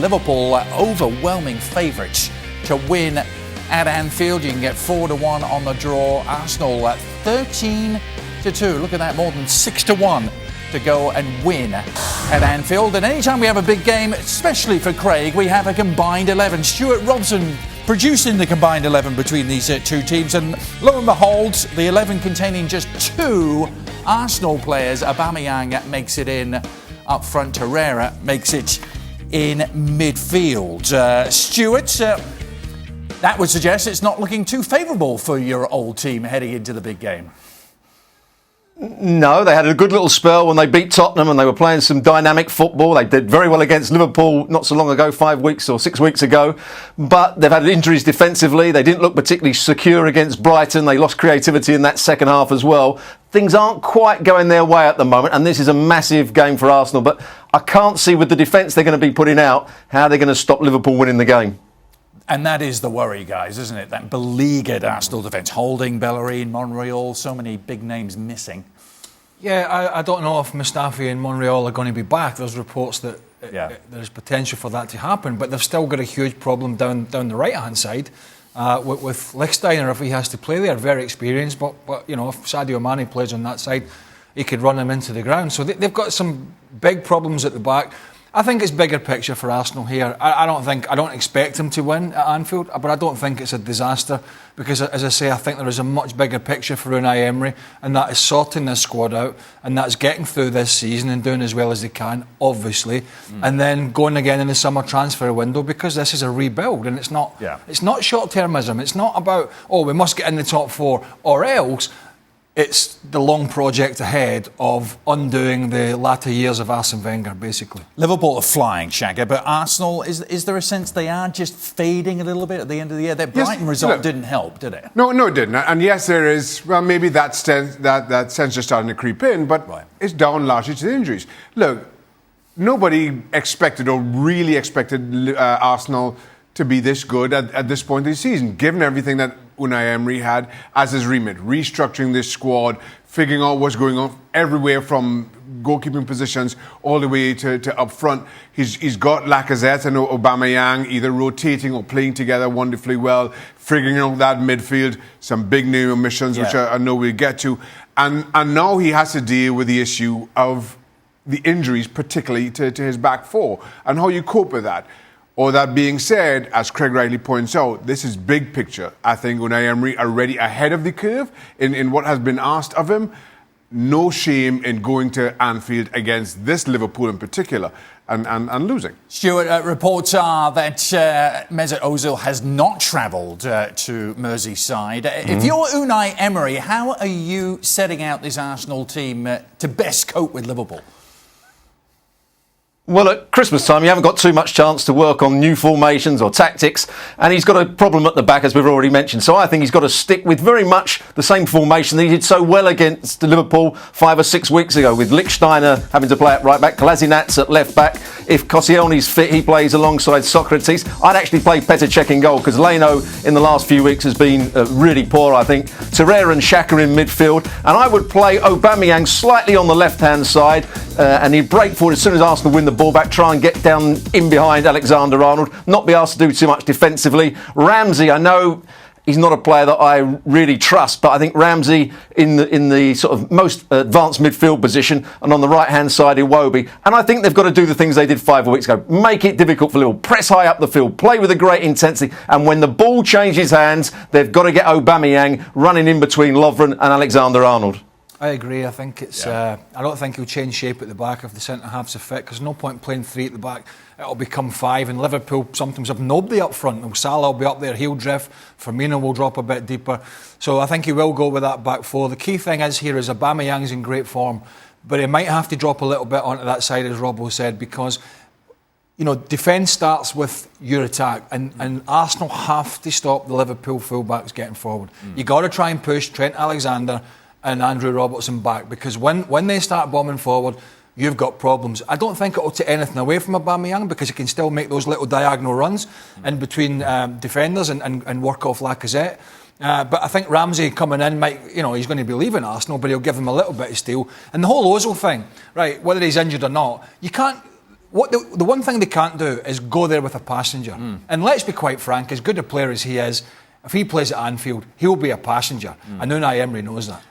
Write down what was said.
Liverpool overwhelming favourites to win at Anfield. You can get 4-1 on the draw. Arsenal at 13-2. Look at that, more than 6-1 to go and win at Anfield. And anytime we have a big game, especially for Craig, we have a combined 11. Stewart, Robson producing the combined 11 between these two teams. And lo and behold, the 11 containing just two Arsenal players. Aubameyang makes it in up front. Torreira makes it in midfield. Stewart, that would suggest it's not looking too favourable for your old team heading into the big game. No, they had a good little spell when they beat Tottenham and they were playing some dynamic football. They did very well against Liverpool not so long ago, 5 weeks or 6 weeks ago. But they've had injuries defensively. They didn't look particularly secure against Brighton. They lost creativity in that second half as well. Things aren't quite going their way at the moment, and this is a massive game for Arsenal. But I can't see with the defence they're going to be putting out how they're going to stop Liverpool winning the game. And that is the worry, guys, isn't it? That beleaguered Arsenal defence. Holding, Bellerin, Monreal, so many big names missing. Yeah, I don't know if Mustafi and Monreal are going to be back. There's reports that there's potential for that to happen, but they've still got a huge problem down the right-hand side with Lichtsteiner if he has to play there. Very experienced, but you know, if Sadio Mane plays on that side, he could run him into the ground. So they've got some big problems at the back. I think it's bigger picture for Arsenal here. I don't expect them to win at Anfield, but I don't think it's a disaster because, as I say, I think there is a much bigger picture for Unai Emery, and that is sorting this squad out, and that's getting through this season and doing as well as they can, obviously, and then going again in the summer transfer window because this is a rebuild, and it's not short-termism. It's not about, we must get in the top four or else. It's the long project ahead of undoing the latter years of Arsene Wenger, basically. Liverpool are flying, Shaka, but Arsenal, is there a sense they are just fading a little bit at the end of the year? That Brighton result didn't help, did it? No, it didn't. And yes, there is, well, maybe that sense is starting to creep in, but it's down largely to the injuries. Look, nobody expected or really expected Arsenal to be this good at this point in the season, given everything that Unai Emery had as his remit, restructuring this squad, figuring out what's going on everywhere from goalkeeping positions all the way to up front. He's got Lacazette and Aubameyang either rotating or playing together wonderfully well, figuring out that midfield, some big name omissions, which I know we'll get to. And now he has to deal with the issue of the injuries, particularly to his back four, and how you cope with that. Or that being said, as Craig rightly points out, this is big picture. I think Unai Emery already ahead of the curve in what has been asked of him. No shame in going to Anfield against this Liverpool in particular and losing. Stewart, reports are that Mesut Ozil has not travelled to Merseyside. If you're Unai Emery, how are you setting out this Arsenal team to best cope with Liverpool? Well, at Christmas time, you haven't got too much chance to work on new formations or tactics, and he's got a problem at the back, as we've already mentioned. So I think he's got to stick with very much the same formation that he did so well against Liverpool 5 or 6 weeks ago, with Lichtsteiner having to play at right back, Kolasinac at left back. If Koscielny's fit, he plays alongside Socrates. I'd actually play Petr Cech in goal, because Leno in the last few weeks has been really poor, I think. Torreira and Shaka in midfield, and I would play Aubameyang slightly on the left-hand side, and he'd break forward as soon as Arsenal win the ball back, try and get down in behind Alexander-Arnold, not be asked to do too much defensively. Ramsey, I know he's not a player that I really trust, but I think Ramsey in the sort of most advanced midfield position, and on the right-hand side, Iwobi. And I think they've got to do the things they did 5 weeks ago. Make it difficult for Liverpool. Press high up the field. Play with a great intensity. And when the ball changes hands, they've got to get Aubameyang running in between Lovren and Alexander-Arnold. I agree. I think it's. I don't think he'll change shape at the back if the centre halves are fit. Because no point playing 3 at the back. It'll become 5, and Liverpool sometimes have nobody up front. Salah will be up there. He'll drift. Firmino will drop a bit deeper. So I think he will go with that back four. The key thing is Aubameyang's in great form, but he might have to drop a little bit onto that side, as Robbo said, because defence starts with your attack, and Arsenal have to stop the Liverpool fullbacks getting forward. You got to try and push Trent Alexander and Andrew Robertson back, because when they start bombing forward, you've got problems. I don't think it'll take anything away from Aubameyang, because he can still make those little diagonal runs in between defenders and work off Lacazette. But I think Ramsey coming in might, he's going to be leaving Arsenal, but he'll give him a little bit of steel. And the whole Ozil thing, right, whether he's injured or not, you can't. The one thing they can't do is go there with a passenger. And let's be quite frank, as good a player as he is, if he plays at Anfield, he'll be a passenger. And Unai Emery knows that.